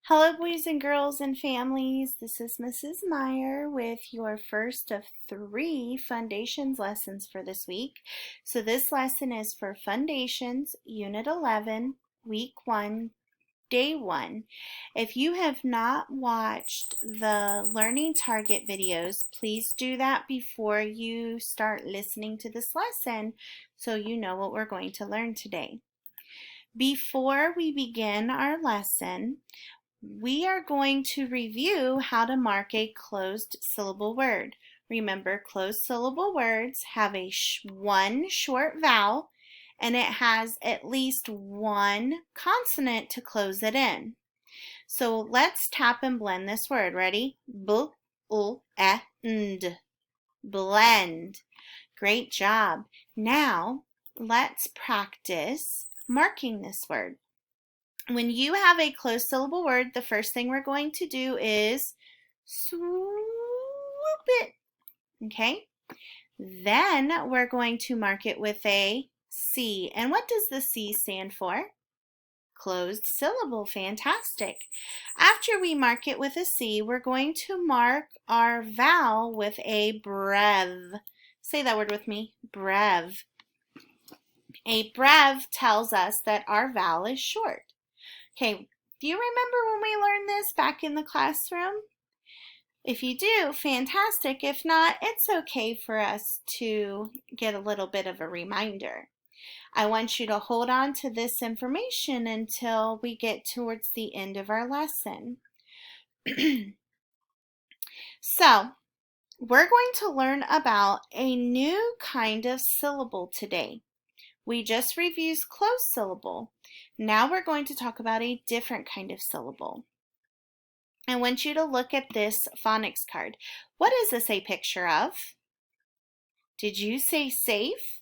Hello, boys and girls and families. This is Mrs. Meyer with your first of 3 Foundations lessons for this week. So this lesson is for Foundations, Unit 11, Week 1, Day 1. If you have not watched the Learning Target videos, please do that before you start listening to this lesson so you know what we're going to learn today. Before we begin our lesson, we are going to review how to mark a closed syllable word. Remember, closed syllable words have one short vowel and it has at least one consonant to close it in. So let's tap and blend this word. Ready? B-l-e-n-d. Blend. Great job. Now let's practice marking this word. When you have a closed syllable word, the first thing we're going to do is swoop it, okay? Then we're going to mark it with a C. And what does the C stand for? Closed syllable. Fantastic. After we mark it with a C, we're going to mark our vowel with a brev. Say that word with me, brev. A brev tells us that our vowel is short. Okay, do you remember when we learned this back in the classroom? If you do, fantastic. If not, it's okay for us to get a little bit of a reminder. I want you to hold on to this information until we get towards the end of our lesson. So, we're going to learn about a new kind of syllable today. We just reviewed closed syllable. Now we're going to talk about a different kind of syllable. I want you to look at this phonics card. What is this a picture of? Did you say safe?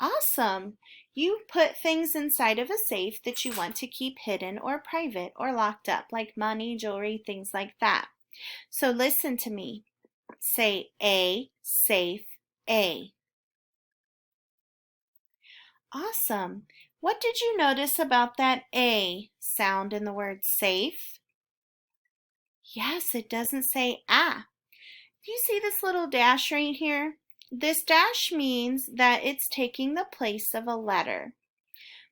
Awesome. You put things inside of a safe that you want to keep hidden or private or locked up, like money, jewelry, things like that. So listen to me. Say a, safe, a. Awesome. What did you notice about that A sound in the word safe? Yes, it doesn't say ah. Do you see this little dash right here? This dash means that it's taking the place of a letter.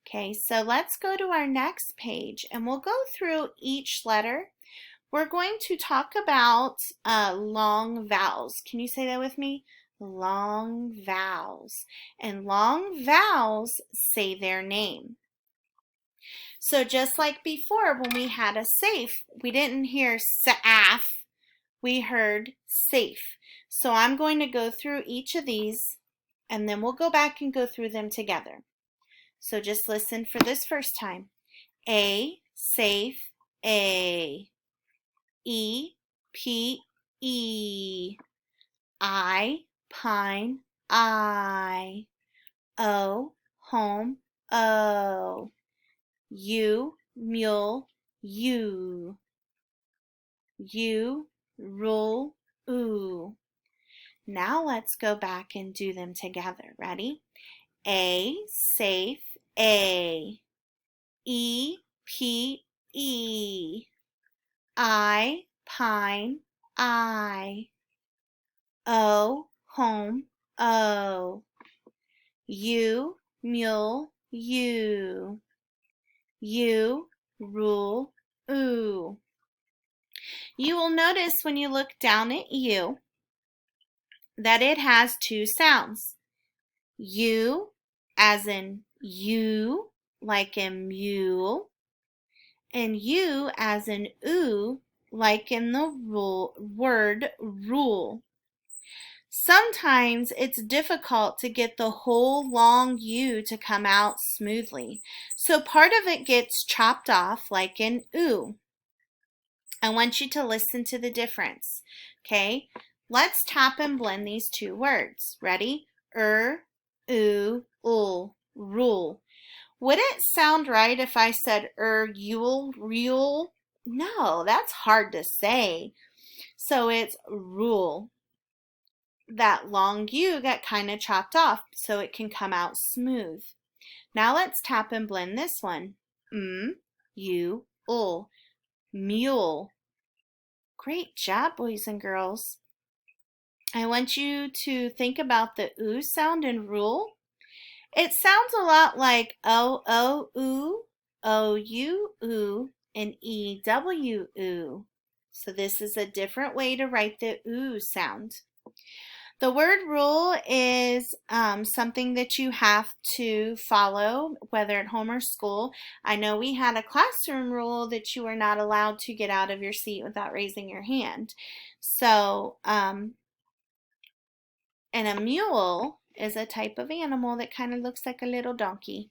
Okay, so let's go to our next page and we'll go through each letter. We're going to talk about long vowels. Can you say that with me? Long vowels. And long vowels say their name. So just like before when we had a safe, we didn't hear saaf, we heard safe. So I'm going to go through each of these and then we'll go back and go through them together. So just listen for this first time. A, safe, A. E, P, E. I, pine, I. O, home, O. U, mule, U. U, rule, oo. Now let's go back and do them together. Ready? A, safe, A. E, P, E. I, pine, I. O, home, O. U, mule, U. U, rule, oo. You will notice when you look down at U that it has two sounds. U as in you, like in mule, and U as in oo, like in the word rule. Sometimes it's difficult to get the whole long U to come out smoothly, so part of it gets chopped off like in oo. I want you to listen to the difference, okay? Let's tap and blend these two words. Ready? Oo, ul, rule. Would it sound right if I said yule, rule? No, that's hard to say. So it's rule. That long U got kind of chopped off so it can come out smooth. Now let's tap and blend this one. U, ul. Mule. Great job, boys and girls. I want you to think about the oo sound in rule. It sounds a lot like O, O, oo, O, U, oo, and E, W, oo. So this is a different way to write the oo sound. The word rule is something that you have to follow, whether at home or school. I know we had a classroom rule that you were not allowed to get out of your seat without raising your hand. So, and a mule is a type of animal that kind of looks like a little donkey.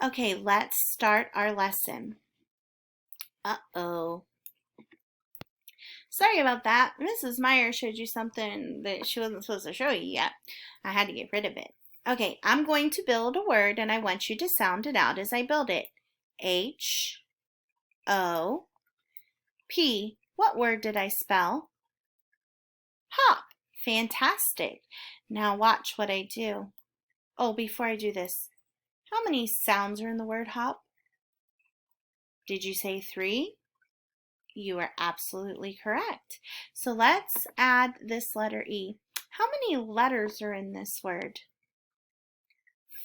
Okay, let's start our lesson. Uh-oh. Sorry about that. Mrs. Meyer showed you something that she wasn't supposed to show you yet. I had to get rid of it. Okay, I'm going to build a word and I want you to sound it out as I build it. H-O-P. What word did I spell? Hop. Fantastic. Now watch what I do. Oh, before I do this, how many sounds are in the word hop? Did you say 3? You are absolutely correct. So let's add this letter E. How many letters are in this word?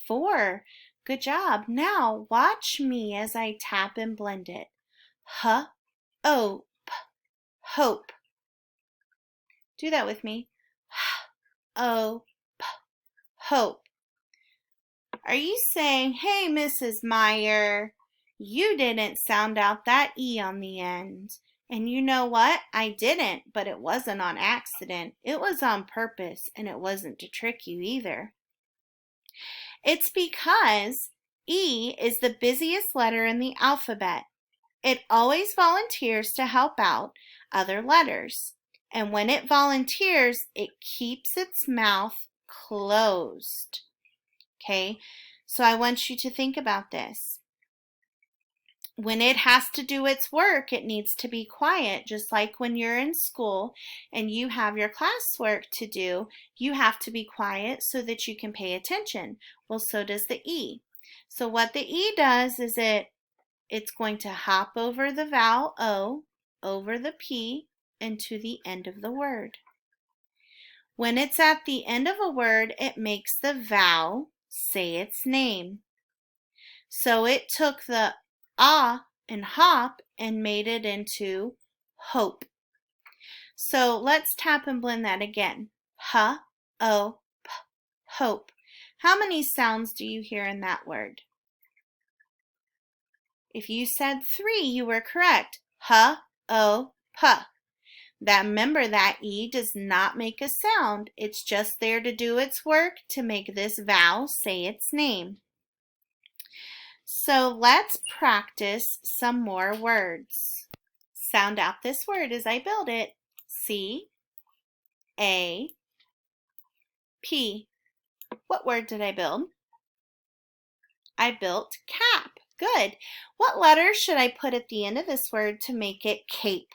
4. Good job. Now watch me as I tap and blend it. H-O-P. Hope. Do that with me. H-O-P. Hope. Are you saying, hey, Mrs. Meyer, you didn't sound out that E on the end? And you know what? I didn't, but it wasn't on accident. It was on purpose, and it wasn't to trick you either. It's because E is the busiest letter in the alphabet. It always volunteers to help out other letters. And when it volunteers, it keeps its mouth closed. Okay, so I want you to think about this. When it has to do its work, it needs to be quiet, just like when you're in school and you have your classwork to do, you have to be quiet so that you can pay attention. Well, so does the E. So what the E does is it's going to hop over the vowel O, over the P, and to the end of the word. When it's at the end of a word, it makes the vowel say its name. So it took the ah and hop and made it into hope. So let's tap and blend that again. H-O-P, hope. How many sounds do you hear in that word? If you said 3, you were correct. H-O-P. Remember that E does not make a sound. It's just there to do its work to make this vowel say its name. So let's practice some more words. Sound out this word as I build it. C-A-P. What word did I build? I built cap. Good. What letter should I put at the end of this word to make it cape?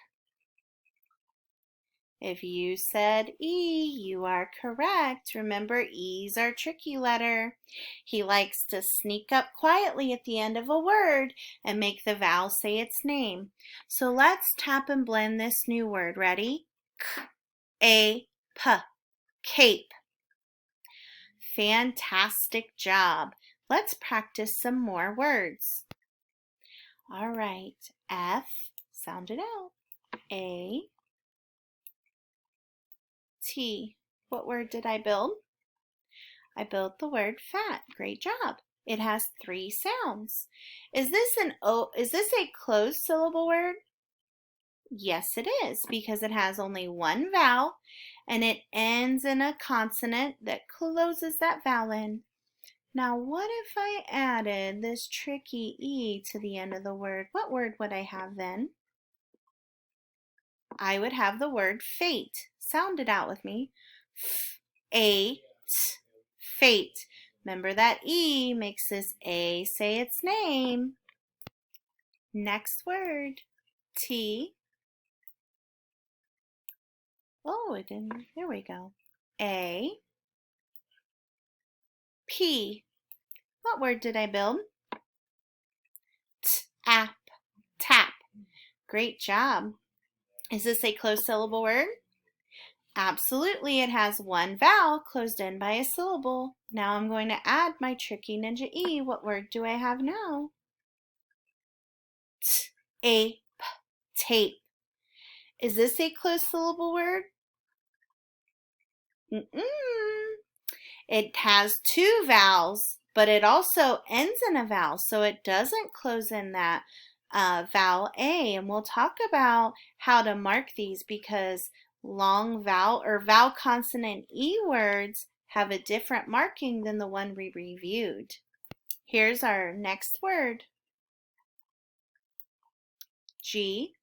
If you said E, you are correct. Remember, E's our tricky letter. He likes to sneak up quietly at the end of a word and make the vowel say its name. So let's tap and blend this new word. Ready? K-A-P, cape. Fantastic job. Let's practice some more words. All right, F, sound it out. A, T. What word did I build? I built the word fat. Great job. It has 3 sounds. Is this a closed syllable word? Yes, it is, because it has only one vowel and it ends in a consonant that closes that vowel in. Now, what if I added this tricky E to the end of the word? What word would I have then? I would have the word fate. Sound it out with me. F-A-T, fate. Remember that E makes this A say its name. Next word, T. Oh, it didn't. There we go. A. P. What word did I build? Tap. Tap. Great job. Is this a closed syllable word? Absolutely, it has one vowel closed in by a syllable. Now I'm going to add my tricky ninja E. What word do I have now? Tape. Tape. Is this a closed syllable word? It has two vowels, but it also ends in a vowel, so it doesn't close in that vowel A. And we'll talk about how to mark these because long vowel or vowel consonant E words have a different marking than the one we reviewed. Here's our next word. G-O-B.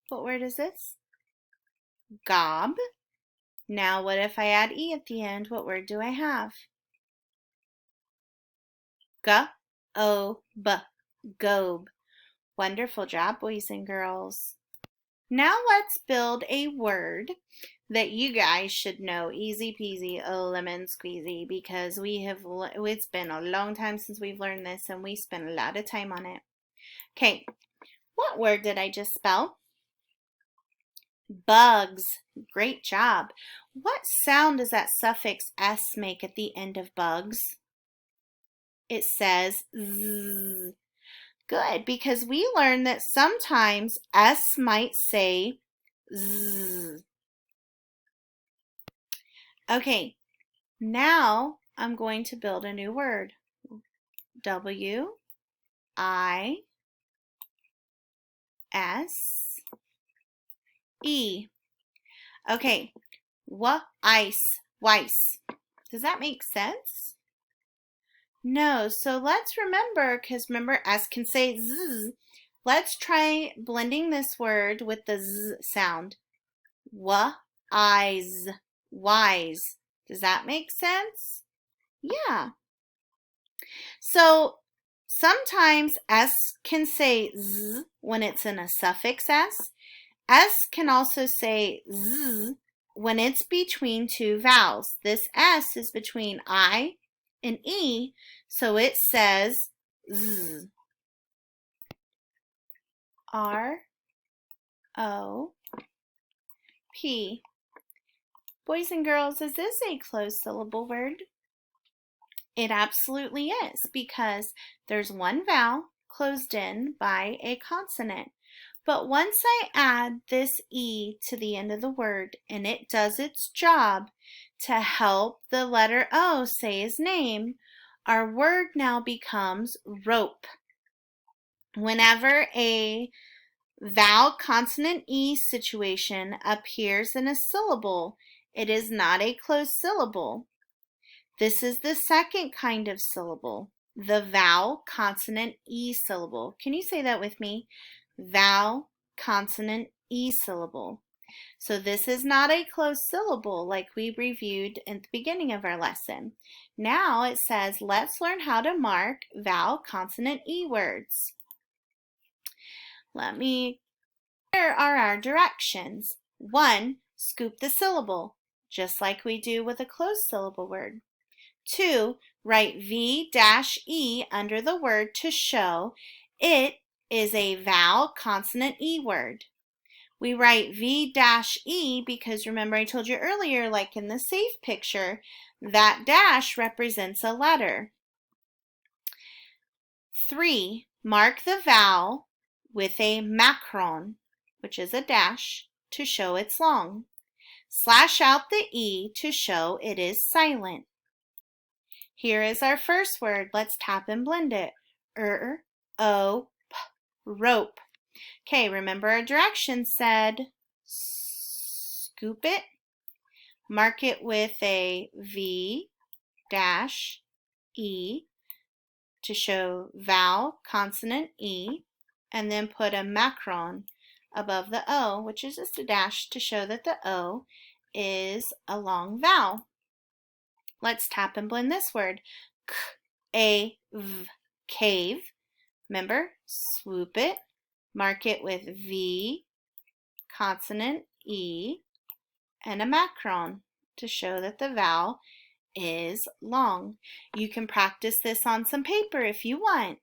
What word is this? Gob. Now what if I add E at the end? What word do I have? G-O-B. Gobe. Wonderful job, boys and girls. Now let's build a word that you guys should know, easy peasy, lemon squeezy, because it's been a long time since we've learned this and we spent a lot of time on it. Okay, what word did I just spell? Bugs. Great job. What sound does that suffix S make at the end of bugs? It says Z. Good, because we learned that sometimes S might say Z. Okay, now I'm going to build a new word. W-I-S-E. Okay, ice, Weiss. Does that make sense? No, so let's remember, because remember S can say Z. Let's try blending this word with the Z sound. W-I-S, wise. Does that make sense? Yeah. So sometimes S can say Z when it's in a suffix S. S can also say Z when it's between two vowels. This S is between I and E, so it says Z. R-O-P. Boys and girls, is this a closed syllable word? It absolutely is because there's one vowel closed in by a consonant. But once I add this E to the end of the word and it does its job to help the letter O say his name, our word now becomes rope. Whenever a vowel consonant E situation appears in a syllable, it is not a closed syllable. This is the second kind of syllable, the vowel consonant E syllable. Can you say that with me? Vowel consonant E syllable. So this is not a closed syllable like we reviewed at the beginning of our lesson. Now it says, let's learn how to mark vowel consonant E words. Here are our directions. 1, scoop the syllable, just like we do with a closed syllable word. 2, write V-E under the word to show it is a vowel consonant E word. We write V-E because remember I told you earlier, like in the safe picture, that dash represents a letter. 3, mark the vowel with a macron, which is a dash, to show it's long. Slash out the E to show it is silent. Here is our first word. Let's tap and blend it. R-O-P, rope. Okay, remember our directions said scoop it, mark it with a V-E to show vowel consonant E, and then put a macron above the O, which is just a dash to show that the O is a long vowel. Let's tap and blend this word. K-A-V, cave. Remember, swoop it, mark it with V, consonant E, and a macron to show that the vowel is long. You can practice this on some paper if you want.